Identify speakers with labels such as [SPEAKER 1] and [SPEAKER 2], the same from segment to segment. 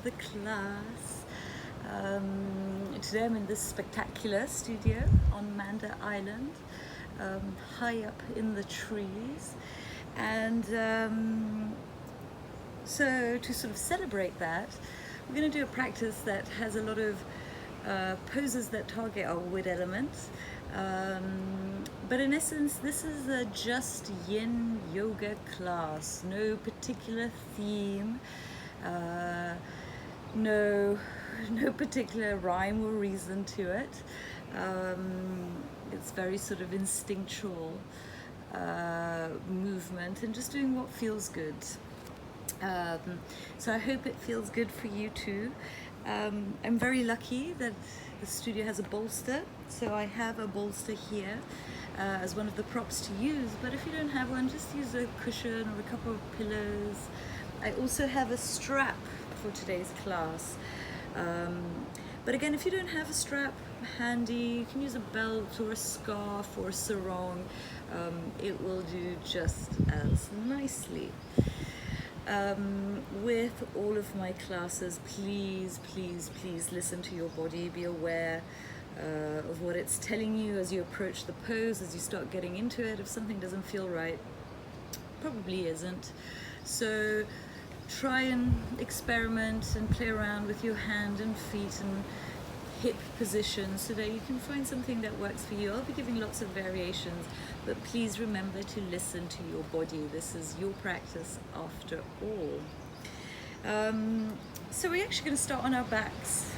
[SPEAKER 1] the class. Today I'm in this spectacular studio on Manda Island, high up in the trees, and so to sort of celebrate that, we're going to do a practice that has a lot of poses that target our wood element. But in essence, this is a just yin yoga class, no particular theme, no particular rhyme or reason to it. It's very sort of instinctual movement and just doing what feels good. So I hope it feels good for you too. I'm very lucky that the studio has a bolster, so I have a bolster here as one of the props to use, but if you don't have one, just use a cushion or a couple of pillows. I also have a strap for today's class, but again, if you don't have a strap handy, you can use a belt or a scarf or a sarong. It will do just as nicely. With all of my classes, please listen to your body. Be aware of what it's telling you as you approach the pose, as you start getting into it. If something doesn't feel right, probably isn't. So try and experiment and play around with your hand and feet and hip position so that you can find something that works for you. I'll be giving lots of variations, but please remember to listen to your body. This is your practice after all. So we're actually going to start on our backs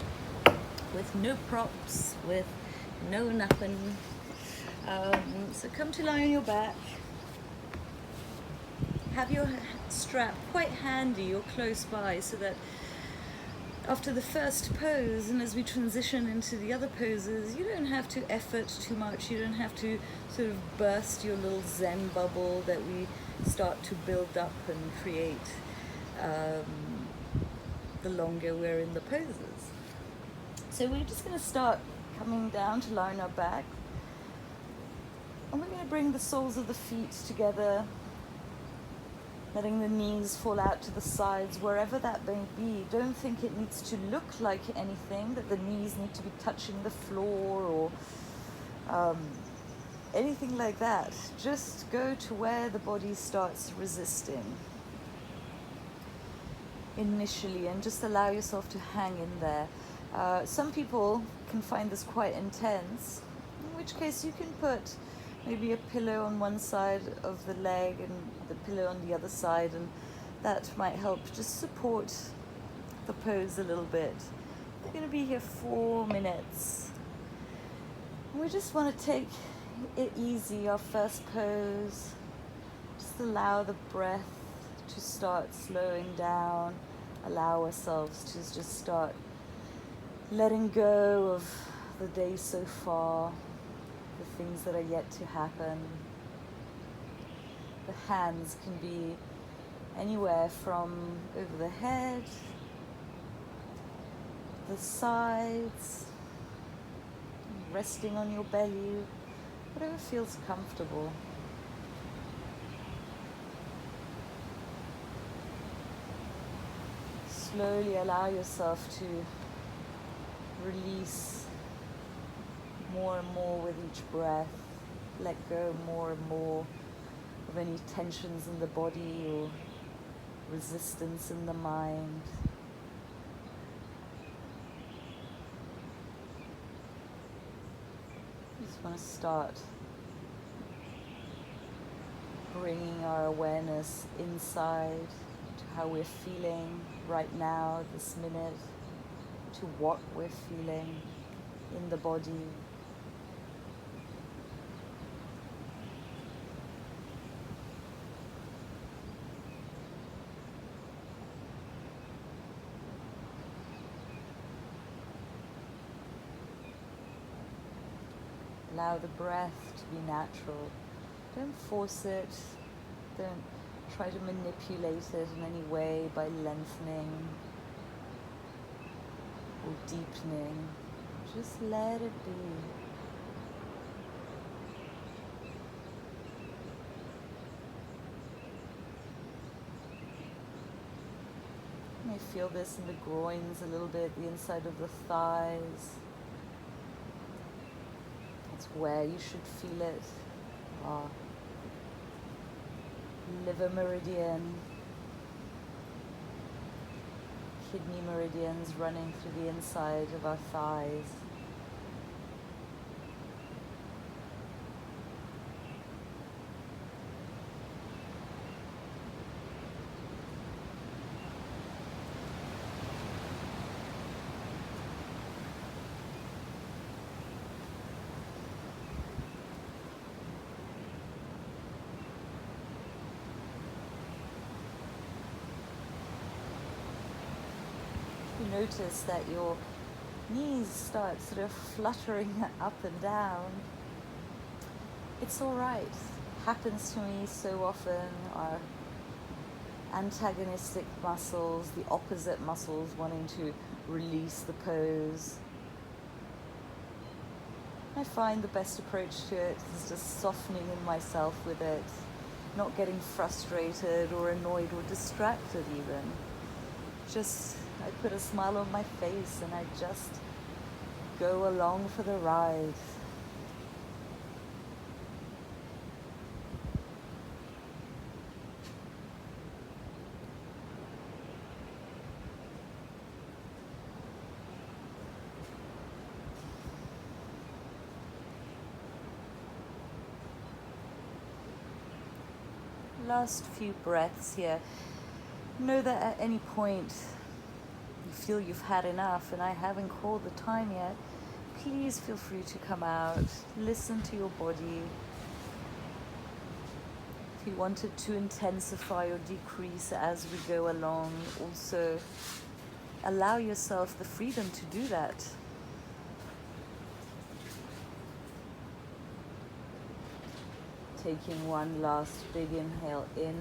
[SPEAKER 1] with no props, with no nothing. So come to lie on your back. Have your strap quite handy or close by so that after the first pose and as we transition into the other poses, you don't have to effort too much. You don't have to sort of burst your little Zen bubble that we start to build up and create the longer we're in the poses. So we're just going to start coming down to lie on our back, and we're going to bring the soles of the feet together, letting the knees fall out to the sides, wherever that may be. Don't think it needs to look like anything, that the knees need to be touching the floor or anything like that. Just go to where the body starts resisting initially and just allow yourself to hang in there. Some people can find this quite intense, in which case you can put maybe a pillow on one side of the leg and the pillow on the other side, and that might help just support the pose a little bit. We're going to be here 4 minutes. We just want to take it easy, our first pose. Just allow the breath to start slowing down. Allow ourselves to just start letting go of the day so far, the things that are yet to happen. The hands can be anywhere from over the head, the sides, resting on your belly, whatever feels comfortable. Slowly allow yourself to release more and more with each breath. Let go more and more of any tensions in the body or resistance in the mind. Just want to start bringing our awareness inside to how we're feeling right now, this minute, to what we're feeling in the body. Allow the breath to be natural. Don't force it. Don't try to manipulate it in any way by lengthening or deepening. Just let it be. may feel this in the groins a little bit, the inside of the thighs. That's where you should feel it. Our liver meridian, kidney meridians running through the inside of our thighs. You notice that your knees start sort of fluttering up and down. It's all right. Happens to me so often. Our antagonistic muscles, the opposite muscles wanting to release the pose. I find the best approach to it is just softening in myself with it, not getting frustrated or annoyed or distracted even. Just, I put a smile on my face and I just go along for the ride. Last few breaths here. Know that at any point you feel you've had enough and I haven't called the time yet, please feel free to come out. Listen to your body. If you wanted to intensify or decrease as we go along, also allow yourself the freedom to do that. Taking one last big inhale in.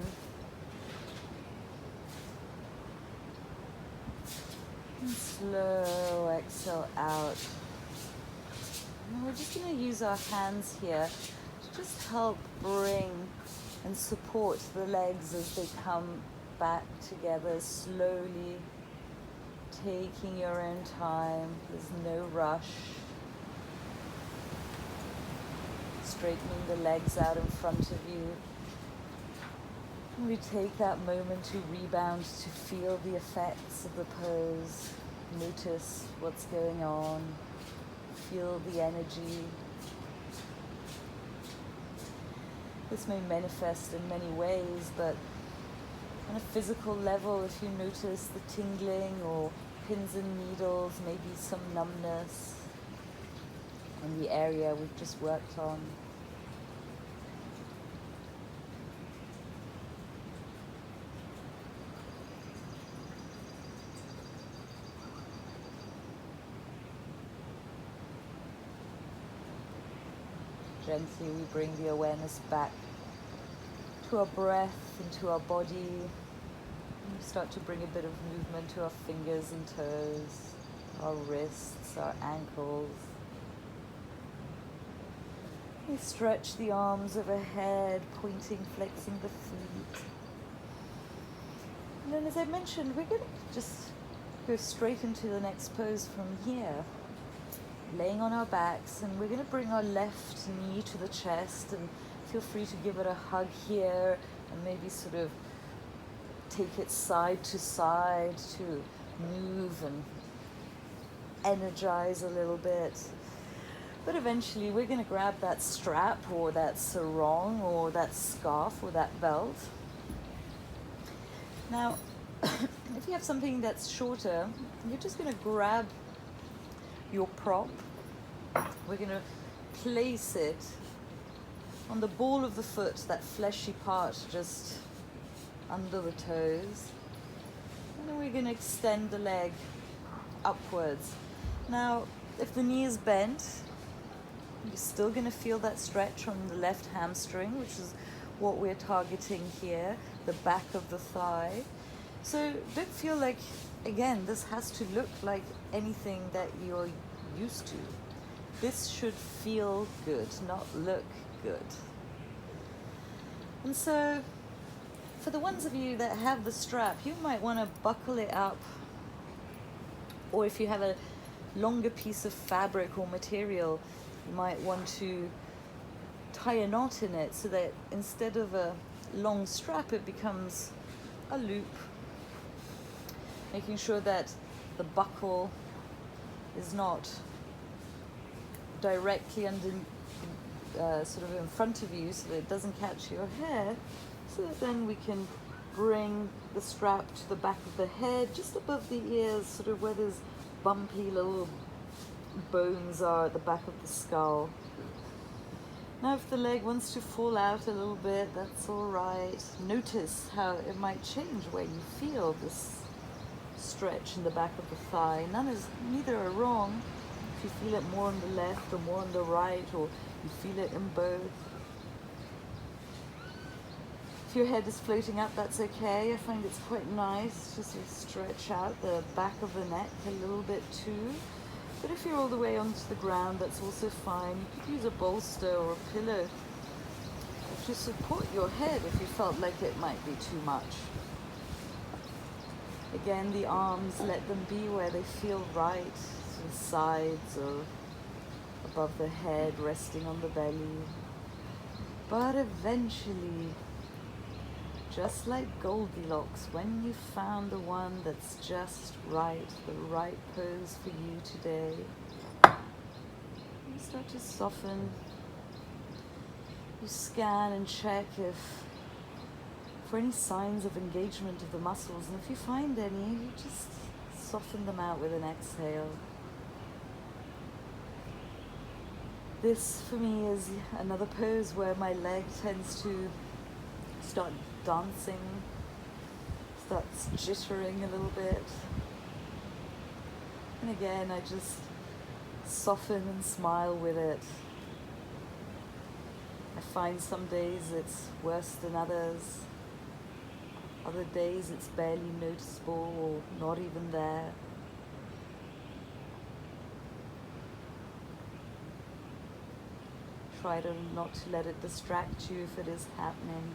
[SPEAKER 1] And slow exhale out. And we're just going to use our hands here to just help bring and support the legs as they come back together slowly, taking your own time. There's no rush. Straightening the legs out in front of you. And we take that moment to rebound, to feel the effects of the pose. Notice what's going on. Feel the energy. This may manifest in many ways, but on a physical level, if you notice the tingling or pins and needles, maybe some numbness in the area we've just worked on. Gently we bring the awareness back to our breath and to our body. And we start to bring a bit of movement to our fingers and toes, our wrists, our ankles. We stretch the arms overhead, pointing, flexing the feet. And then, as I mentioned, we're going to just go straight into the next pose from here. Laying on our backs, and we're going to bring our left knee to the chest, and feel free to give it a hug here and maybe sort of take it side to side to move and energize a little bit. But eventually we're going to grab that strap or that sarong or that scarf or that belt. Now, if you have something that's shorter, you're just going to grab your prop. We're going to place it on the ball of the foot, that fleshy part just under the toes. And then we're going to extend the leg upwards. Now, if the knee is bent, you're still going to feel that stretch on the left hamstring, which is what we're targeting here, the back of the thigh. So don't feel like, again, this has to look like anything that you're used to. This should feel good, not look good. And so for the ones of you that have the strap, you might want to buckle it up, or if you have a longer piece of fabric or material, you might want to tie a knot in it so that instead of a long strap, it becomes a loop, making sure that the buckle is not directly under, sort of in front of you, so that it doesn't catch your hair. So that then we can bring the strap to the back of the head, just above the ears, sort of where those bumpy little bones are at the back of the skull. Now if the leg wants to fall out a little bit, that's all right. Notice how it might change where you feel this stretch in the back of the thigh. Neither are wrong. If you feel it more on the left or more on the right, or you feel it in both. If your head is floating up, that's okay. I find it's quite nice just to stretch out the back of the neck a little bit too. But if you're all the way onto the ground, that's also fine. You could use a bolster or a pillow to support your head if you felt like it might be too much. Again, the arms, let them be where they feel right, to the sides or above the head, resting on the belly. But eventually, just like Goldilocks, when you found the one that's just right, the right pose for you today, you start to soften. You scan and check for any signs of engagement of the muscles, and if you find any, you just soften them out with an exhale. This, for me, is another pose where my leg tends to start dancing, starts jittering a little bit. And again, I just soften and smile with it. I find some days it's worse than others. Other days it's barely noticeable or not even there. Try not to let it distract you if it is happening.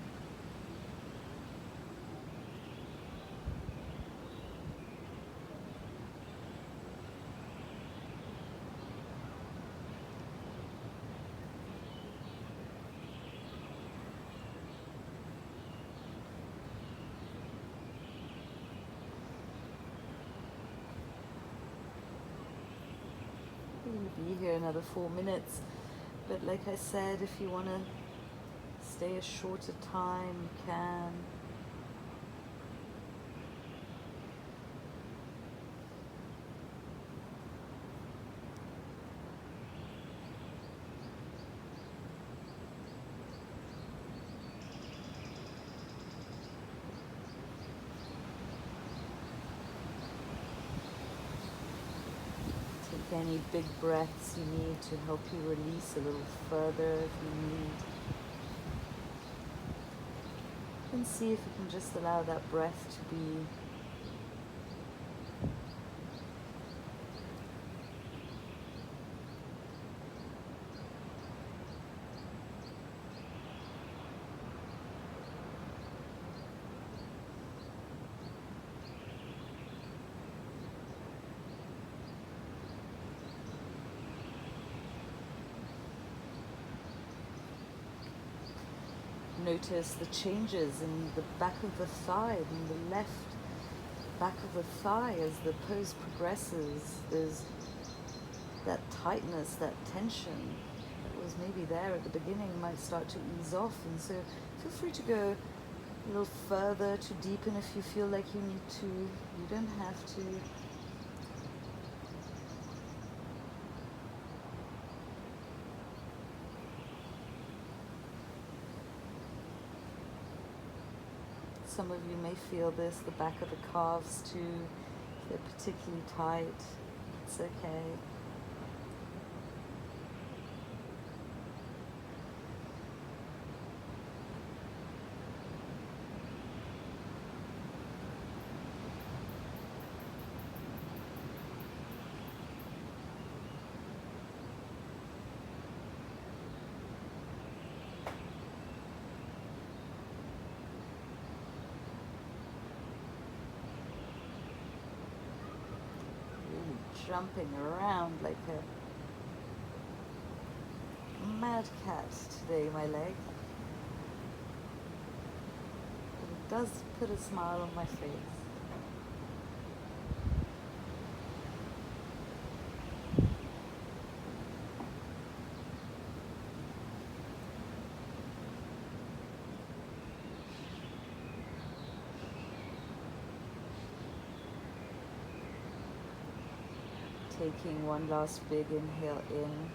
[SPEAKER 1] We'll be here another 4 minutes, but like I said, if you want to stay a shorter time, you can. Any big breaths you need to help you release a little further if you need. And see if you can just allow that breath to be notice the changes in the back of the thigh, in the left back of the thigh as the pose progresses. There's that tightness, that tension that was maybe there at the beginning might start to ease off, and so feel free to go a little further to deepen if you feel like you need to. You don't have to. Some of you may feel this, the back of the calves too, if they're particularly tight. It's okay. jumping around like a mad cat today, my leg. But it does put a smile on my face. Taking one last big inhale in,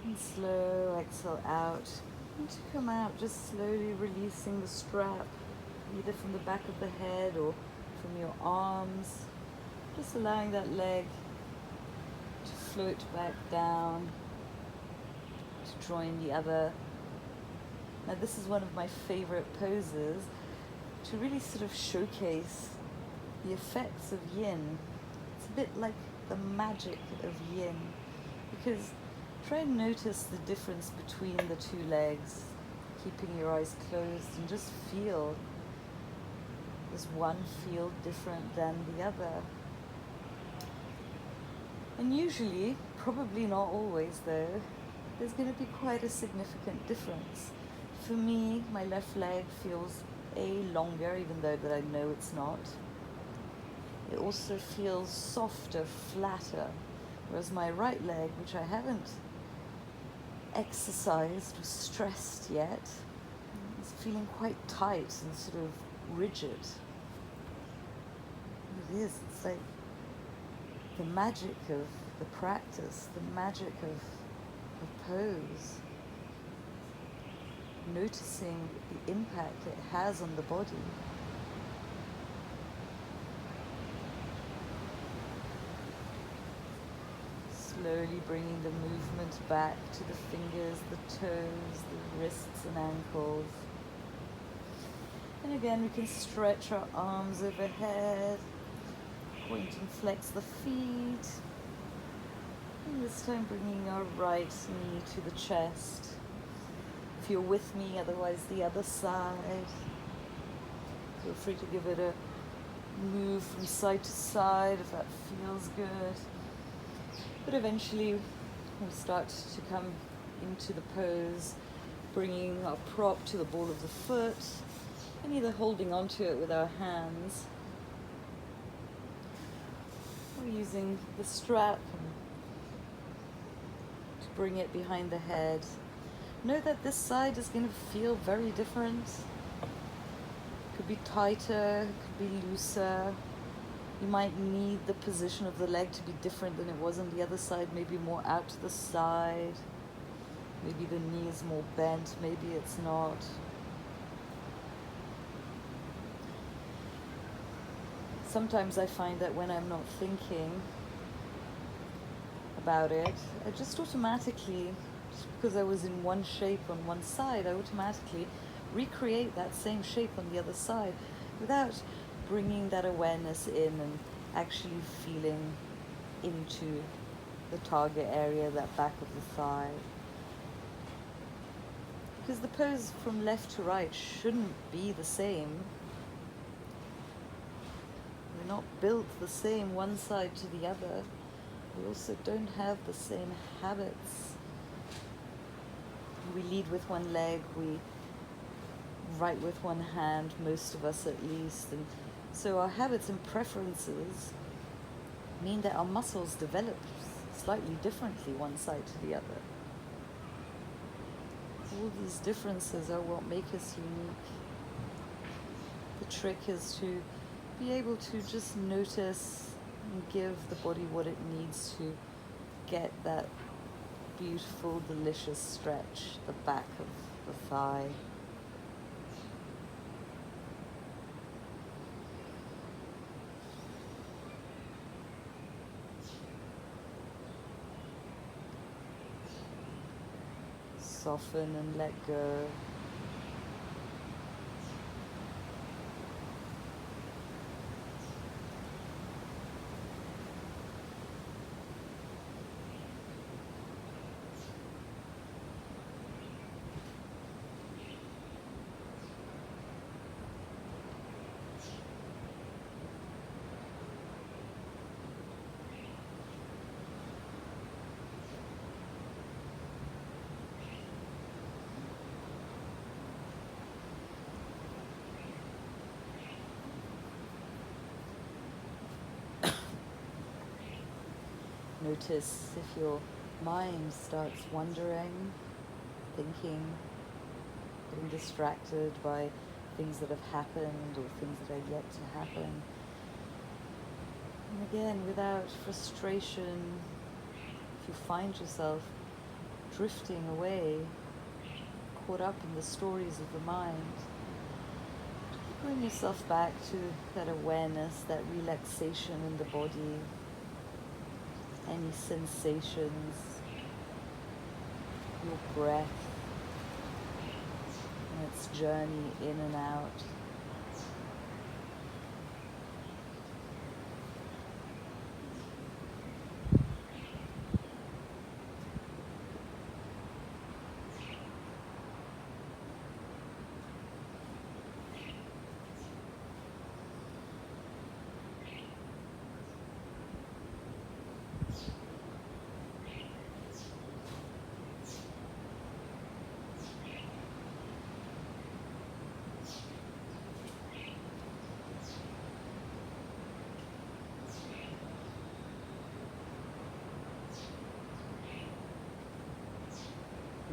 [SPEAKER 1] and slow exhale out, and to come out, just slowly releasing the strap, either from the back of the head or from your arms, just allowing that leg to float back down, to join the other. Now this is one of my favorite poses to really sort of showcase the effects of yin. It's a bit like the magic of yin, because try and notice the difference between the two legs, keeping your eyes closed, and just feel, does one feel different than the other? And usually, probably not always though, there's going to be quite a significant difference. For me, my left leg feels longer, even though that I know it's not. It also feels softer, flatter, whereas my right leg, which I haven't exercised or stressed yet, is feeling quite tight and sort of rigid. It is, it's like the magic of the practice, the magic of pose. Noticing the impact it has on the body. Slowly bringing the movement back to the fingers, the toes, the wrists and ankles. And again, we can stretch our arms overhead, point and flex the feet. And this time bringing our right knee to the chest. If you're with me, otherwise the other side. Feel free to give it a move from side to side if that feels good. But eventually we'll start to come into the pose, bringing our prop to the ball of the foot, and either holding onto it with our hands, or using the strap to bring it behind the head. Know that this side is going to feel very different. Could be tighter, could be looser. You might need the position of the leg to be different than it was on the other side, maybe more out to the side. Maybe the knee is more bent, maybe it's not. Sometimes I find that when I'm not thinking about it, I just automatically, just because I was in one shape on one side, I automatically recreate that same shape on the other side without bringing that awareness in and actually feeling into the target area, that back of the thigh. Because the pose from left to right shouldn't be the same. We're not built the same one side to the other. We also don't have the same habits. We lead with one leg, we write with one hand, most of us at least, and so our habits and preferences mean that our muscles develop slightly differently one side to the other. All these differences are what make us unique. The trick is to be able to just notice and give the body what it needs to get that beautiful, delicious stretch, the back of the thigh. Soften and let go. Notice if your mind starts wandering, thinking, getting distracted by things that have happened or things that are yet to happen. And again, without frustration, if you find yourself drifting away, caught up in the stories of the mind, bring yourself back to that awareness, that relaxation in the body, any sensations, your breath, and its journey in and out.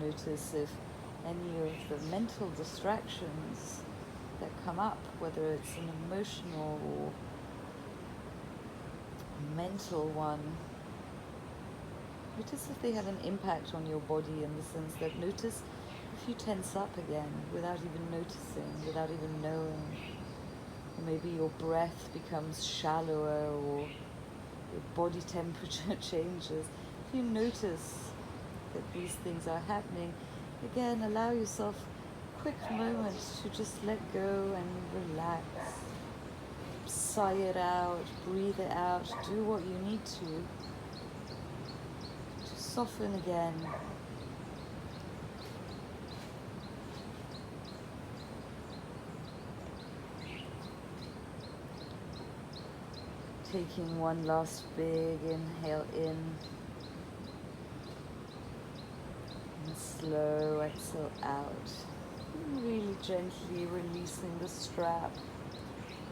[SPEAKER 1] Notice if any of the mental distractions that come up, whether it's an emotional or mental one, notice if they have an impact on your body, in the sense that notice if you tense up again without even noticing, without even knowing. Or maybe your breath becomes shallower or your body temperature changes. If you notice that these things are happening, again, allow yourself a quick moment to just let go and relax. Sigh it out, breathe it out, do what you need to soften again. Taking one last big inhale in, and slow exhale out. And really gently releasing the strap,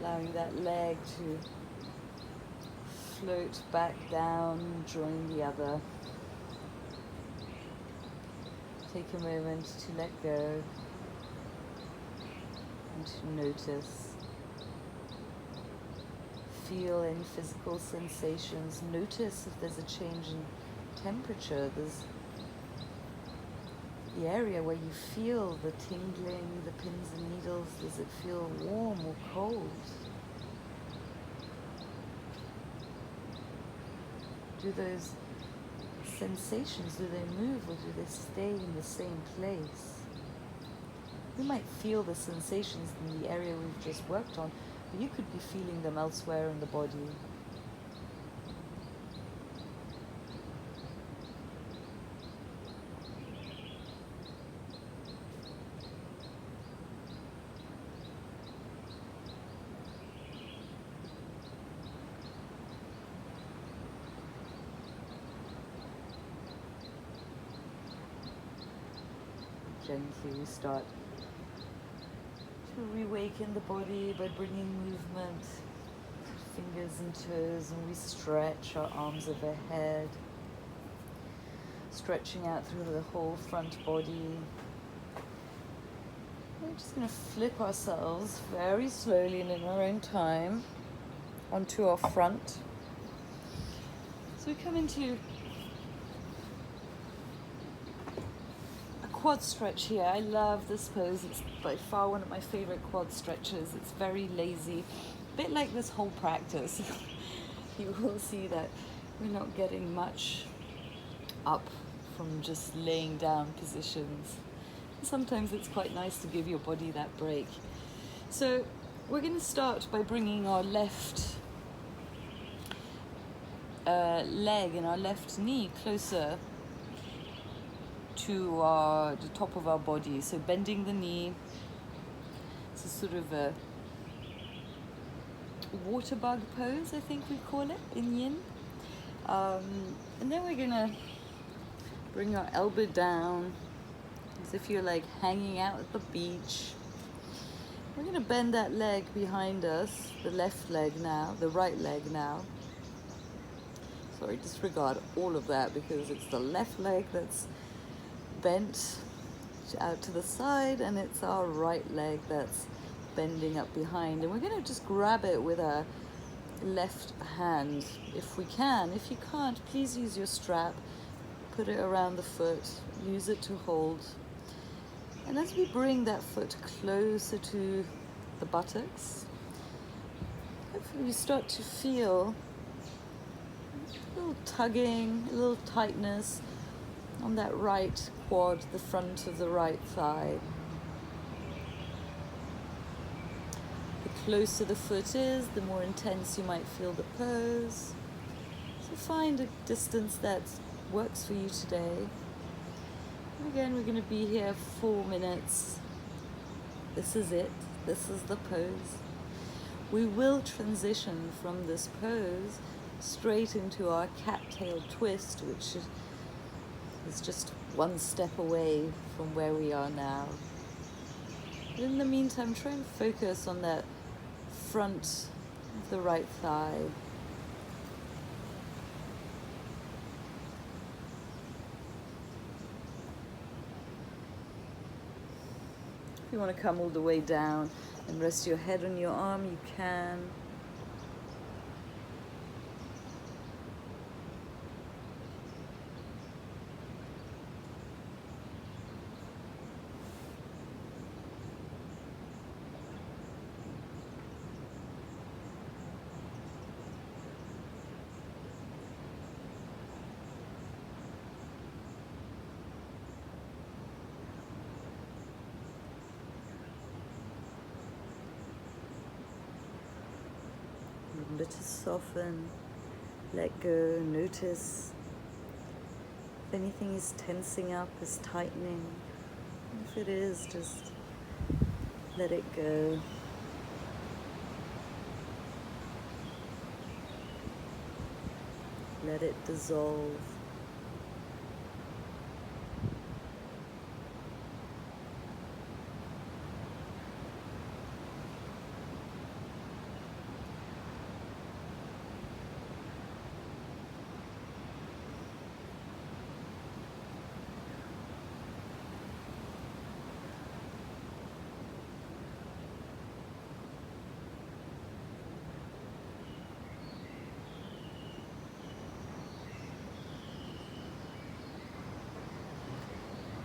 [SPEAKER 1] allowing that leg to float back down and join the other. Take a moment to let go and to notice. Feel any physical sensations. Notice if there's a change in temperature. There's the area where you feel the tingling, the pins and needles. Does it feel warm or cold? Do those sensations, do they move or do they stay in the same place? You might feel the sensations in the area we've just worked on, but you could be feeling them elsewhere in the body. Gently we start to reawaken the body by bringing movement to fingers and toes, and we stretch our arms overhead, stretching out through the whole front body. We're just going to flip ourselves very slowly and in our own time onto our front. So we come into quad stretch here. I love this pose. It's by far one of my favorite quad stretches. It's very lazy, a bit like this whole practice. You will see that we're not getting much up from just laying down positions. Sometimes it's quite nice to give your body that break. So we're going to start by bringing our left leg and our left knee closer to the top of our body. So bending the knee. It's a sort of a water bug pose, I think we call it in yin. And then we're gonna bring our elbow down as if you're like hanging out at the beach. We're gonna bend that leg behind us, the left leg now, the right leg now. sorry, disregard all of that, because it's the left leg that's bent out to the side and it's our right leg that's bending up behind, and we're going to just grab it with our left hand if we can. If you can't, please use your strap, put it around the foot, use it to hold. And as we bring that foot closer to the buttocks, hopefully you start to feel a little tugging, a little tightness on that right quad, the front of the right thigh. The closer the foot is, the more intense you might feel the pose. So find a distance that works for you today. Again, we're going to be here 4 minutes. This is it. This is the pose. We will transition from this pose straight into our cat-tail twist, which is just one step away from where we are now. But in the meantime, try and focus on that front of the right thigh. If you want to come all the way down and rest your head on your arm, you can. Remember to soften, let go, notice if anything is tensing up, is tightening. If it is, just let it go. Let it dissolve.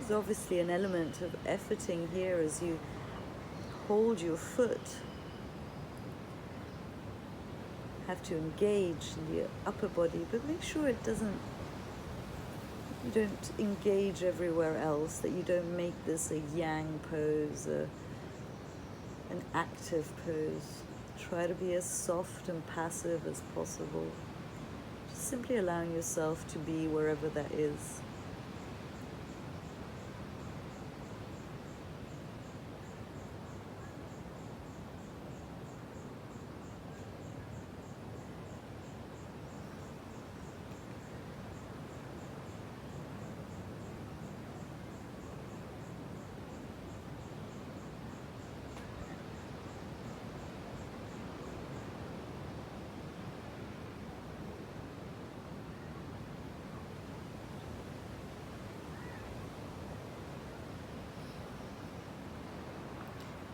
[SPEAKER 1] There's obviously an element of efforting here as you hold your foot. Have to engage the upper body, but make sure you don't engage everywhere else, that you don't make this a yang pose, an active pose. Try to be as soft and passive as possible. Just simply allowing yourself to be wherever that is.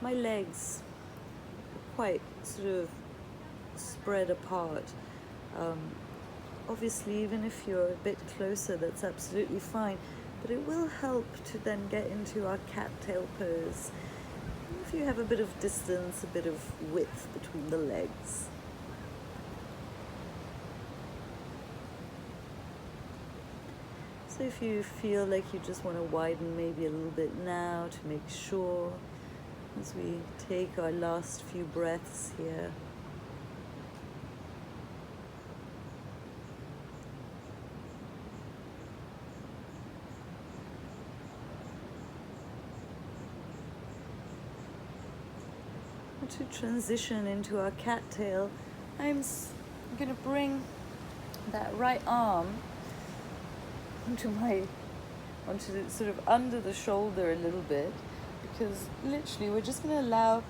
[SPEAKER 1] My legs are quite sort of spread apart. Obviously, even if you're a bit closer, that's absolutely fine, but it will help to then get into our cat-tail pose if you have a bit of distance, a bit of width between the legs. So if you feel like you just want to widen maybe a little bit now to make sure, as we take our last few breaths here. To transition into our cattail, I'm going to bring that right arm onto sort of under the shoulder a little bit, because literally we're just going to allow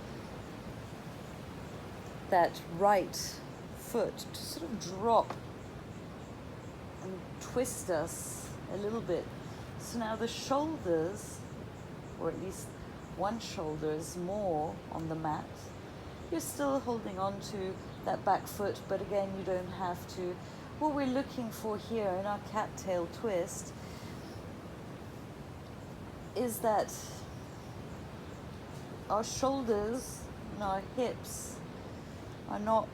[SPEAKER 1] that right foot to sort of drop twist us a little bit. So now the shoulders, or at least one shoulder, is more on the mat. You're still holding on to that back foot, but again, you don't have to. What we're looking for here in our cattail twist is that our shoulders and our hips are not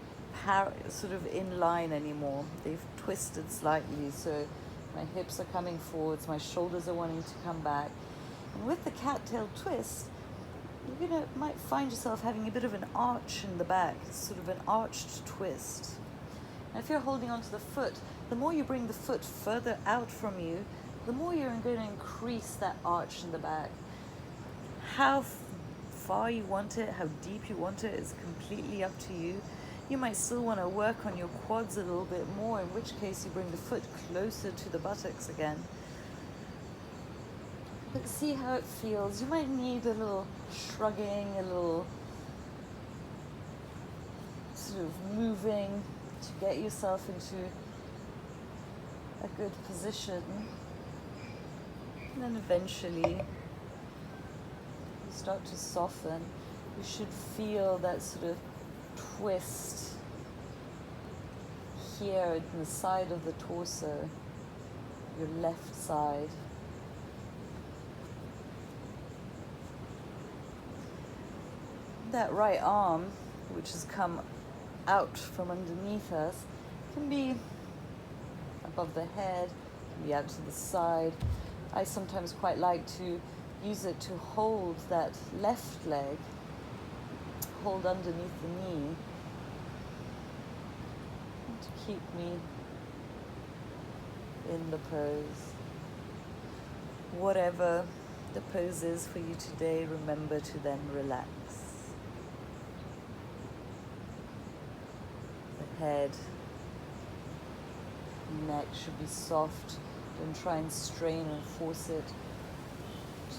[SPEAKER 1] sort of in line anymore. They've twisted slightly, so my hips are coming forwards, my shoulders are wanting to come back. And with the cattail twist, you might find yourself having a bit of an arch in the back. It's sort of an arched twist. And if you're holding onto the foot, the more you bring the foot further out from you, the more you're going to increase that arch in the back. How far you want it, how deep you want it is completely up to you. You might still want to work on your quads a little bit more, in which case you bring the foot closer to the buttocks again. But see how it feels. You might need a little shrugging, a little sort of moving to get yourself into a good position. And then eventually you start to soften. You should feel that sort of twist here in the side of the torso, your left side. That right arm, which has come out from underneath us, can be above the head, can be out to the side. I sometimes quite like to use it to hold that left leg, hold underneath the knee, and to keep me in the pose. Whatever the pose is for you today, remember to then relax. The head, neck should be soft. Don't try and strain and force it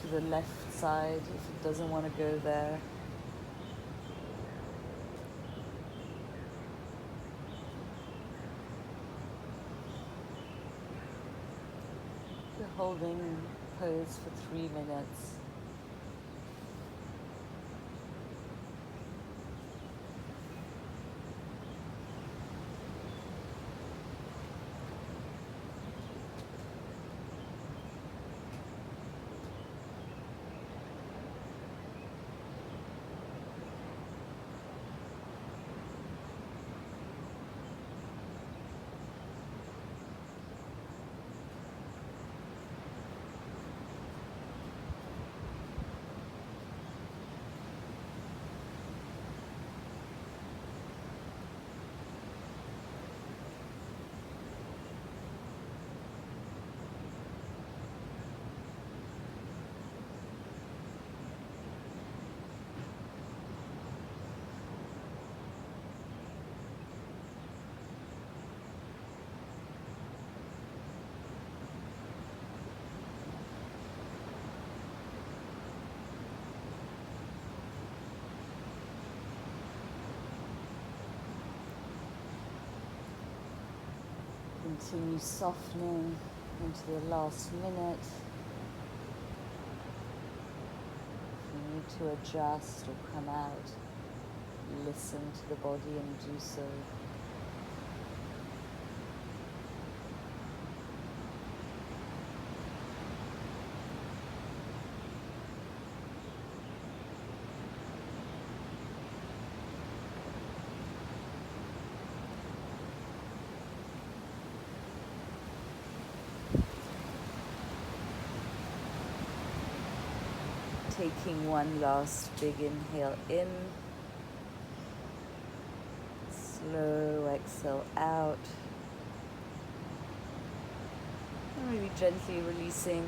[SPEAKER 1] to the left side if it doesn't want to go there. You're holding pose for 3 minutes. Continue softening into the last minute. If you need to adjust or come out, listen to the body and do so. Taking one last big inhale in, slow exhale out, and really gently releasing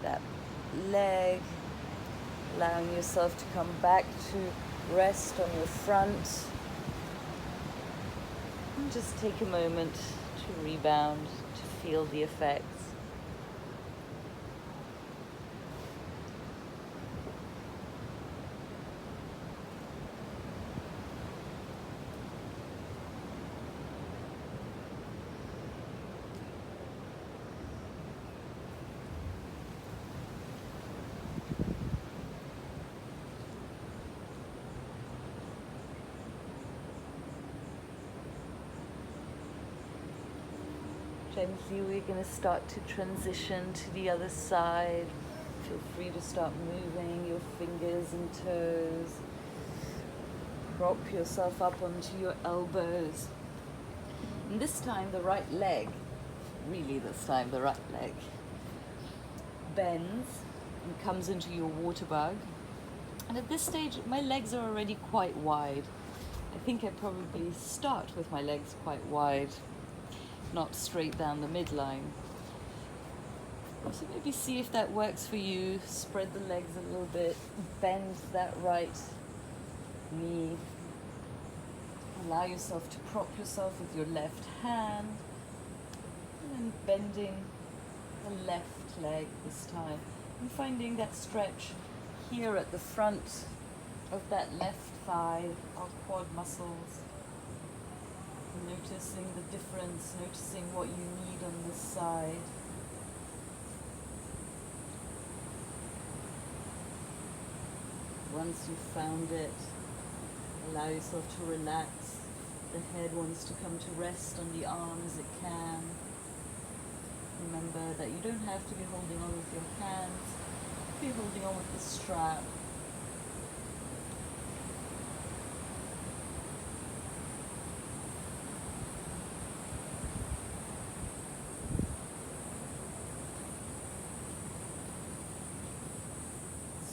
[SPEAKER 1] that leg, allowing yourself to come back to rest on your front, and just take a moment to rebound, to feel the effects. gently we're going to start to transition to the other side. Feel free to start moving your fingers and toes. Prop yourself up onto your elbows. And this time the right leg, really this time the right leg, bends and comes into your water bug. And at this stage my legs are already quite wide. I think I probably start with my legs quite wide, not straight down the midline. So maybe see if that works for you. Spread the legs a little bit, bend that right knee. Allow yourself to prop yourself with your left hand, and then bending the left leg this time. And finding that stretch here at the front of that left thigh, our quad muscles. Noticing the difference, noticing what you need on this side. Once you've found it, allow yourself to relax. The head wants to come to rest on the arm as it can. Remember that you don't have to be holding on with your hands. Be holding on with the strap.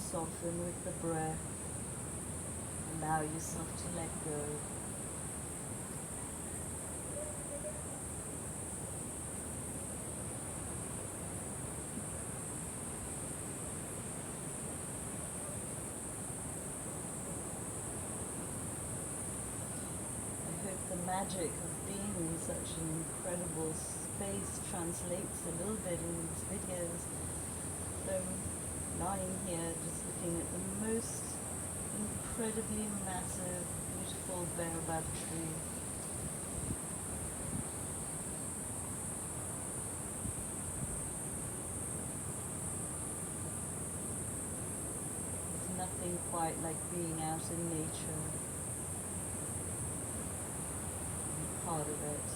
[SPEAKER 1] Soften with the breath. Allow yourself to let go. I hope the magic of being in such an incredible space translates a little bit in these videos. So, lying here just looking at the most incredibly massive, beautiful baobab tree. There's nothing quite like being out in nature. I'm part of it.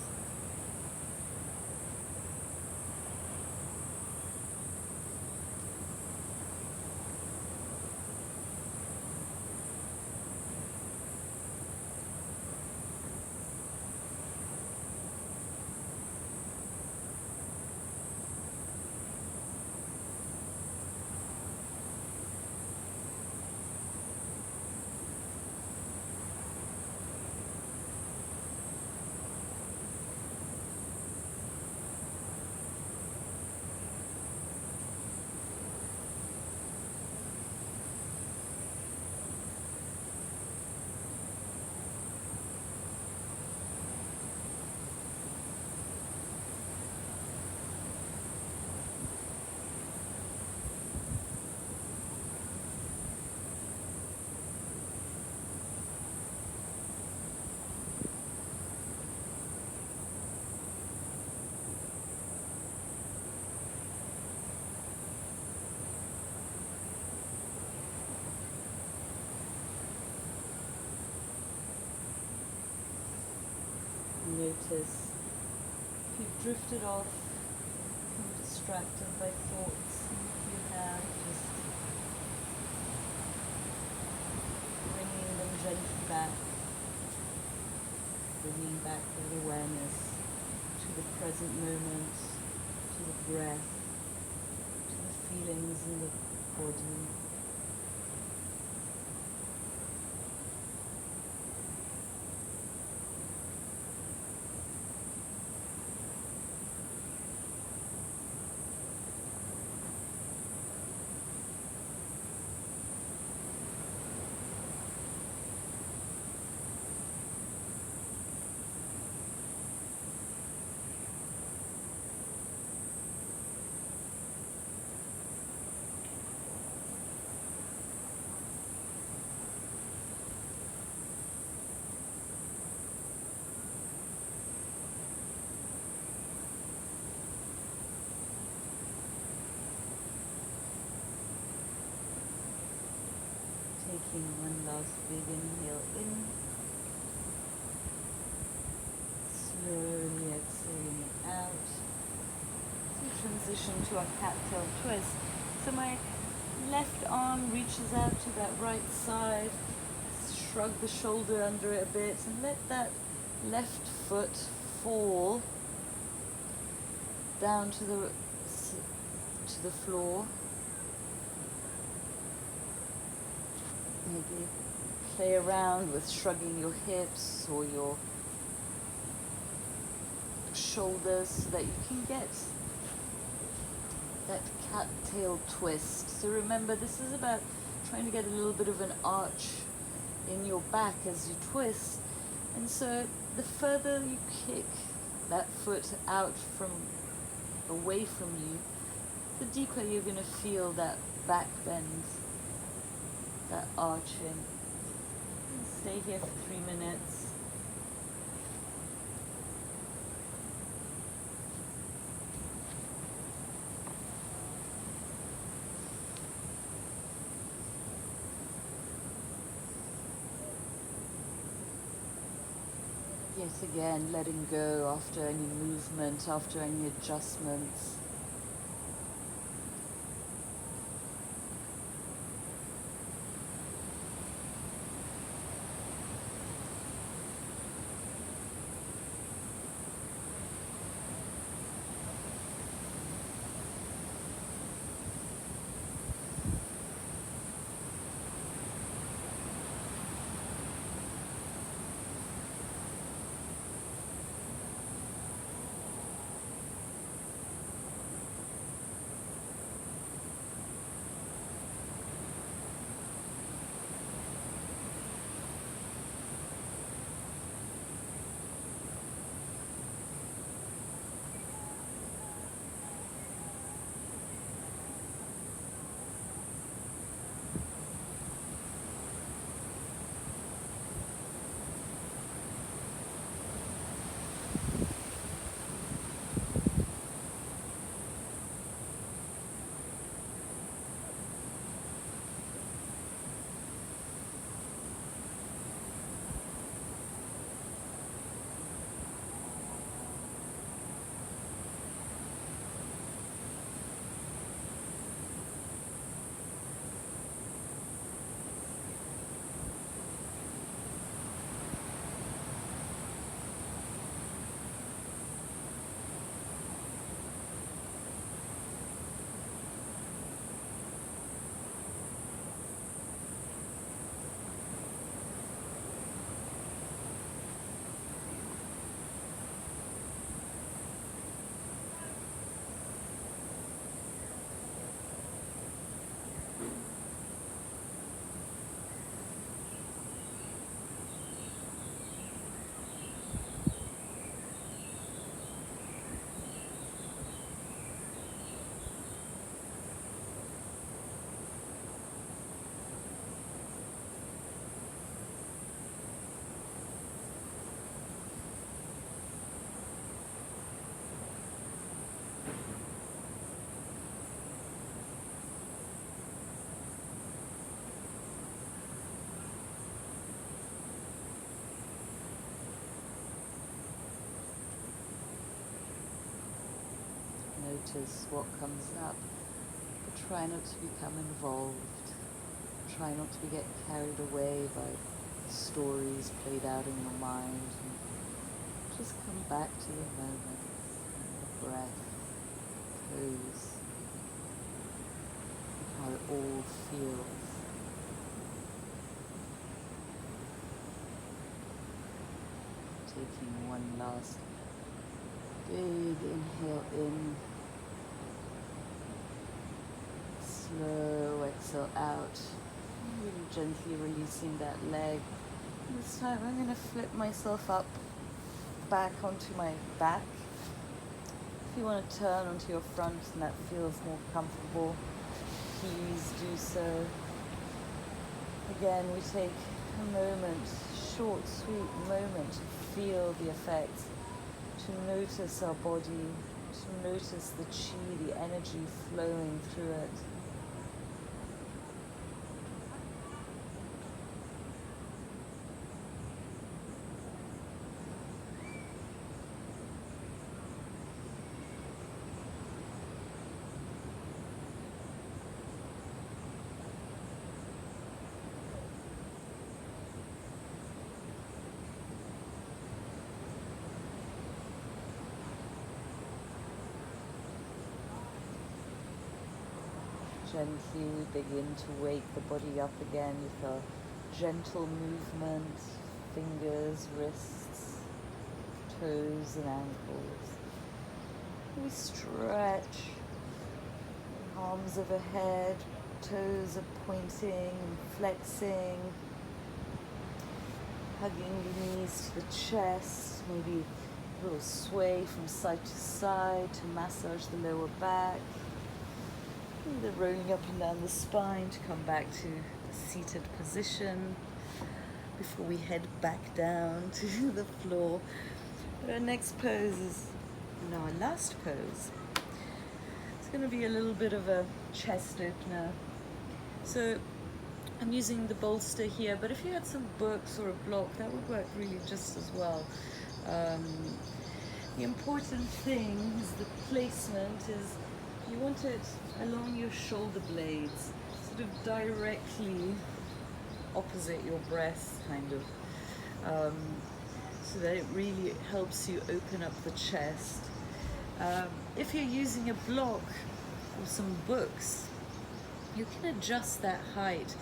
[SPEAKER 1] Notice if you've drifted off, become distracted by thoughts. If you have, just bringing them gently back, bringing back that awareness to the present moment, to the breath, to the feelings in the body. Taking one last big inhale in, slowly exhaling it out. transition to our cat-tail twist. So my left arm reaches out to that right side, shrug the shoulder under it a bit, and let that left foot fall down to the floor. Maybe play around with shrugging your hips or your shoulders so that you can get that cat-tail twist. So remember, this is about trying to get a little bit of an arch in your back as you twist. And so the further you kick that foot out away from you, the deeper you're going to feel that back bend, that arching. And stay here for 3 minutes. Yet again, letting go after any movement, after any adjustments. Notice what comes up, but try not to become involved. Try not to get carried away by stories played out in your mind. And just come back to the moment, the breath, pose, how it all feels. Taking one last big inhale in. Slow exhale out, really gently releasing that leg. And this time I'm going to flip myself up back onto my back. If you want to turn onto your front and that feels more comfortable, please do so. Again, we take a moment, short, sweet moment to feel the effect, to notice our body, to notice the chi, the energy flowing through it. Gently begin to wake the body up again with a gentle movement, fingers, wrists, toes and ankles. We stretch, arms overhead, toes are pointing and flexing, hugging the knees to the chest, maybe a little sway from side to side to massage the lower back. Either rolling up and down the spine to come back to the seated position before we head back down to the floor. Our next pose is our last pose. It's going to be a little bit of a chest opener. So I'm using the bolster here, but if you had some books or a block, that would work really just as well. The important thing is the placement is you want it along your shoulder blades, sort of directly opposite your breast, kind of, so that it really helps you open up the chest. If you're using a block or some books, you can adjust that height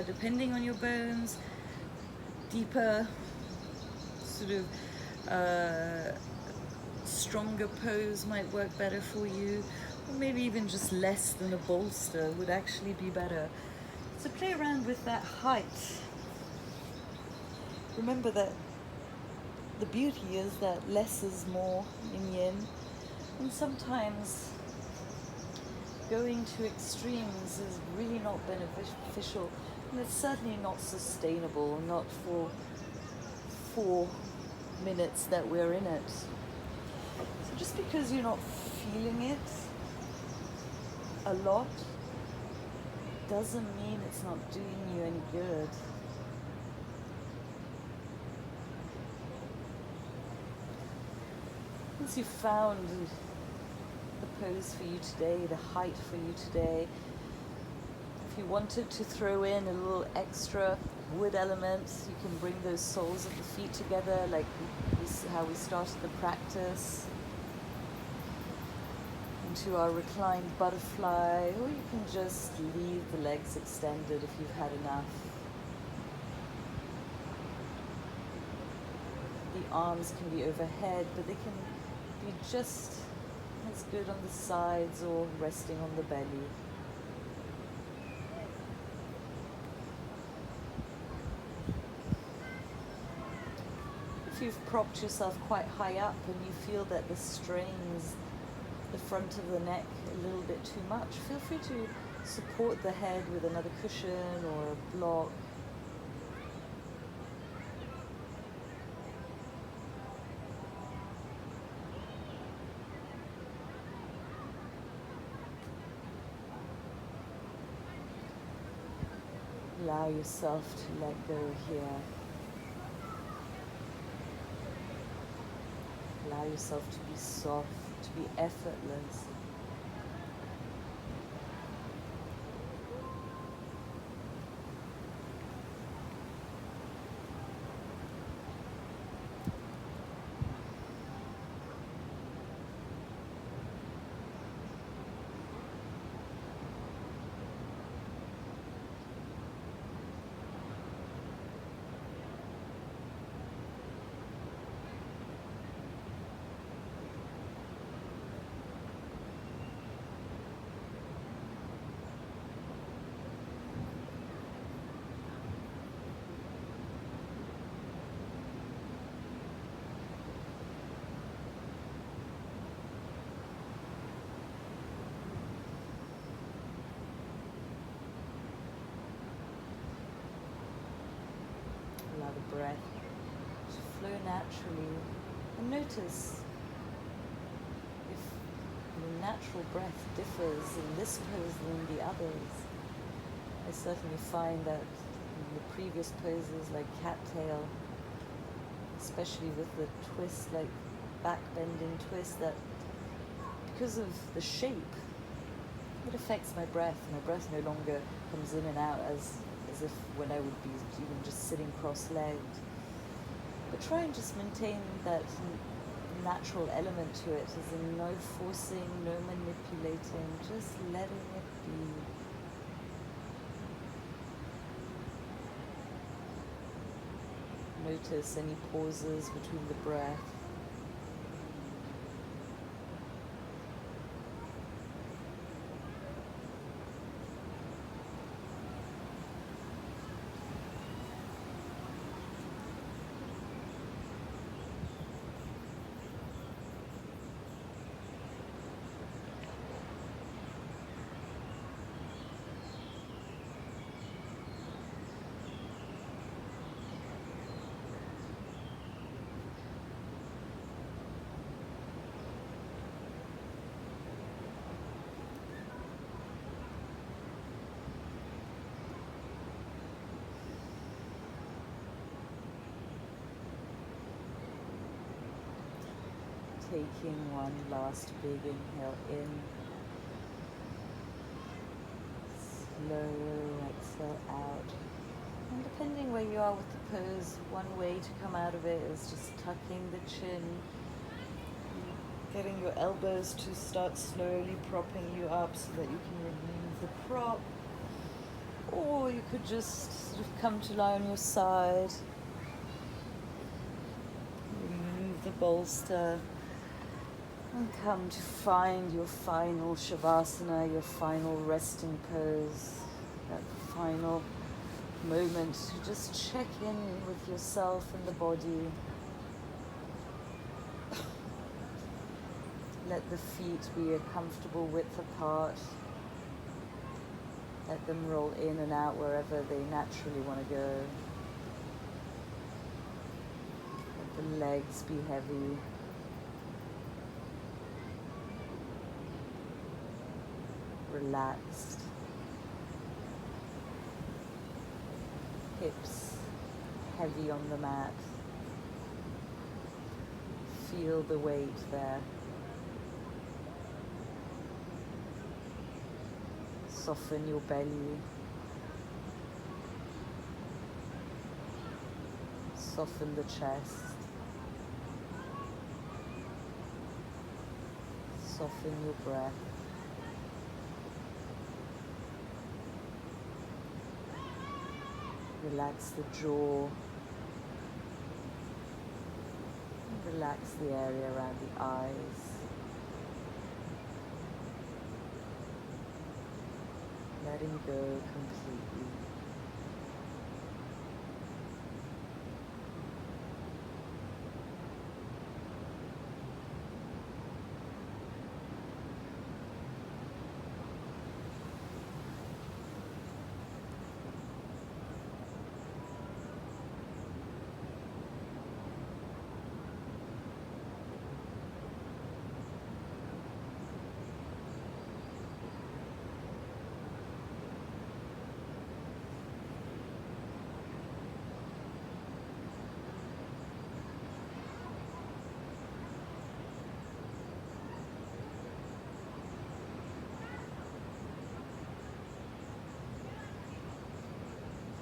[SPEAKER 1] depending on your bones. Deeper, sort of stronger pose might work better for you, or maybe even just less than a bolster would actually be better. So play around with that height. Remember that the beauty is that less is more in yin, and sometimes going to extremes is really not beneficial, and it's certainly not sustainable, not for 4 minutes that we're in it. So just because you're not feeling it a lot doesn't mean it's not doing you any good. Once you've found the pose for you today, the height for you today, if you wanted to throw in a little extra wood element, you can bring those soles of the feet together, like how we started the practice, into our reclined butterfly, or you can just leave the legs extended if you've had enough. The arms can be overhead, but they can be just as good on the sides or resting on the belly. If you've propped yourself quite high up and you feel that this strains the front of the neck a little bit too much, feel free to support the head with another cushion or a block. Allow yourself to let go here. Allow yourself to be soft, to be effortless. Allow the breath to flow naturally, and notice if the natural breath differs in this pose than the others. I certainly find that in the previous poses like cattail, especially with the twist, like back bending twist, that because of the shape, it affects my breath. My breath no longer comes in and out as if when I would be even just sitting cross-legged. But try and just maintain that natural element to it, as in no forcing, no manipulating, just letting it be. Notice any pauses between the breath. Taking one last big inhale in, slow exhale out. And depending where you are with the pose, one way to come out of it is just tucking the chin, getting your elbows to start slowly propping you up so that you can remove the prop. Or you could just sort of come to lie on your side, remove the bolster, and come to find your final Shavasana, your final resting pose, that final moment to just check in with yourself and the body. Let the feet be a comfortable width apart. Let them roll in and out wherever they naturally want to go. Let the legs be heavy. Relaxed. Hips heavy on the mat. Feel the weight there. Soften your belly. Soften the chest. Soften your breath. Relax the jaw. Relax the area around the eyes. Letting go completely.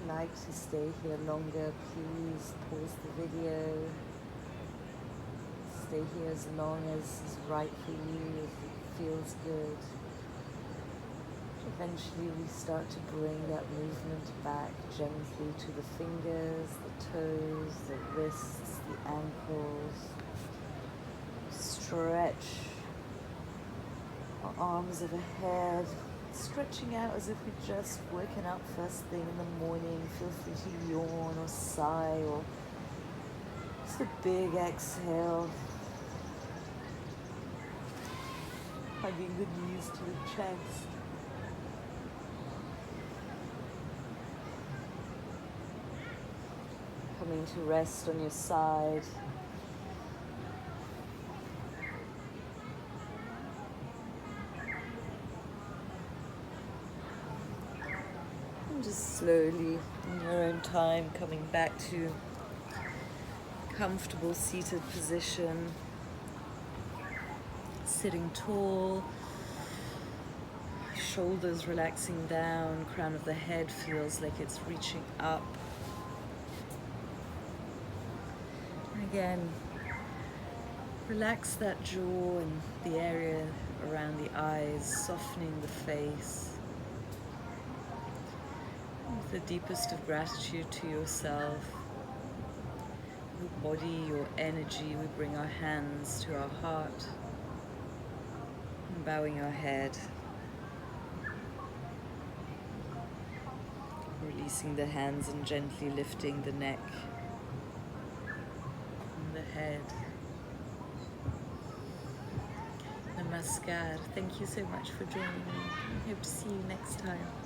[SPEAKER 1] Like to stay here longer, please pause the video. Stay here as long as is right for you, if it feels good. Eventually we start to bring that movement back gently to the fingers, the toes, the wrists, the ankles. Stretch our arms overhead. Stretching out as if we've just woken up first thing in the morning. Feel free to yawn or sigh or just a big exhale. Hugging the knees to the chest. Coming to rest on your side. Just slowly, in your own time, coming back to comfortable seated position. Sitting tall, shoulders relaxing down, crown of the head feels like it's reaching up. And again, Relax that jaw and the area around the eyes, softening the face. With the deepest of gratitude to yourself, your body, your energy, we bring our hands to our heart, and bowing our head, releasing the hands and gently lifting the neck and the head. Namaskar. Thank you so much for joining me. I hope to see you next time.